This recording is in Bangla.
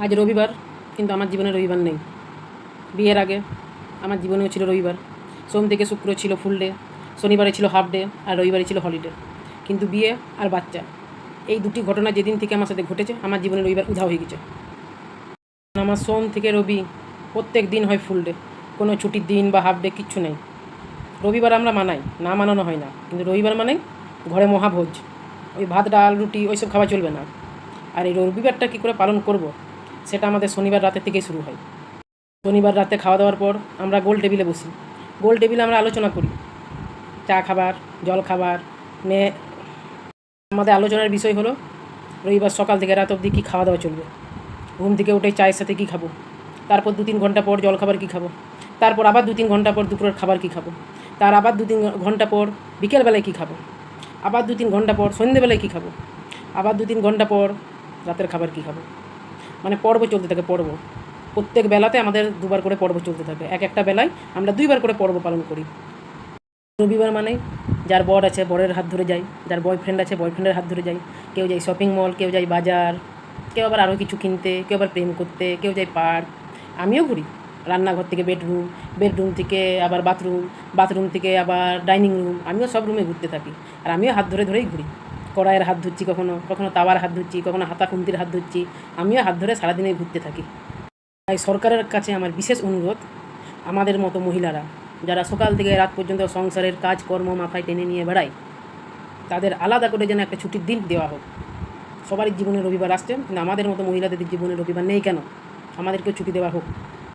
আজ রবিবার, কিন্তু আমার জীবনে রবিবার নেই। বিয়ের আগে আমার জীবনেও ছিল রবিবার। সোম থেকে শুক্র ছিল ফুল ডে, শনিবারে ছিল হাফ ডে, আর রবিবারে ছিল হলিডে। কিন্তু বিয়ে আর বাচ্চা, এই দুটি ঘটনা যেদিন থেকে আমার সাথে ঘটেছে, আমার জীবনে রবিবার উধাও হয়ে গেছে। আমার সোম থেকে রবি প্রত্যেক দিন হয় ফুল ডে, কোনো ছুটির দিন বা হাফ ডে কিচ্ছু নেই। রবিবার আমরা মানাই, না মানানো হয় না, কিন্তু রবিবার মানাই ঘরে মহাভোজ। ওই ভাত ডাল রুটি ওইসব খাওয়া চলবে না। আর এই রবিবারটা কী করে পালন করব, সেটা আমাদের শনিবার রাতের থেকেই শুরু হয়। শনিবার রাতে খাওয়া দাওয়ার পর আমরা গোল টেবিলে বসি। গোল টেবিলে আমরা আলোচনা করি, চা খাবার, জল খাবার নিয়ে। আমাদের আলোচনার বিষয় হলো রবিবার সকাল থেকে রাত অবধি কী খাওয়া দাওয়া চলবে। ঘুম থেকে উঠে চায়ের সাথে কী খাবো, তারপর 2-3 ঘন্টা পর জল খাবার কী খাবো, তারপর আবার 2-3 ঘন্টা পর দুপুরের খাবার কী খাবো, তার আবার 2-3 ঘন্টা পর বিকেলবেলায় কী খাবো, আবার 2-3 ঘন্টা পর সন্ধ্যেবেলায় কী খাবো, আবার 2-3 ঘন্টা পর রাতের খাবার কী খাবো। মানে পর্ব চলতে থাকে, পর্ব। প্রত্যেক বেলাতে আমাদের দুবার করে পর্ব চলতে থাকে। এক একটা বেলায় আমরা 2বার করে পর্ব পালন করি। রবিবার মানে যার বর আছে বরের হাত ধরে যাই, যার বয়ফ্রেন্ড আছে বয়ফ্রেন্ডের হাত ধরে যাই। কেউ যায় শপিং মল, কেউ যায় বাজার, কেউ আবার আরও কিছু কিনতে, কেউ আবার প্রেম করতে, কেউ যায় পার্ক। আমিও ঘুরি। রান্নাঘর থেকে বেডরুম, বেডরুম থেকে আবার বাথরুম, বাথরুম থেকে আবার ডাইনিং রুম, আমিও সব রুমে ঘুরতে থাকি। আর আমিও হাত ধরে ধরেই ঘুরি। কড়াইয়ের হাত ধরছি, কখনো কখনো তাওয়ার হাত ধরছি, কখনো হাতা খুন্তির হাত ধরছি। আমিও হাত ধরে সারাদিনে ঘুরতে থাকি। তাই সরকারের কাছে আমার বিশেষ অনুরোধ, আমাদের মতো মহিলারা যারা সকাল থেকে রাত পর্যন্ত সংসারের কাজকর্ম মাথায় টেনে নিয়ে বেড়ায়, তাদের আলাদা করে যেন একটা ছুটির দিন দেওয়া হোক। সবারই জীবনে রবিবার আসছে, কিন্তু আমাদের মতো মহিলাদের জীবনে রবিবার নেই কেন? আমাদেরকেও ছুটি দেওয়া হোক।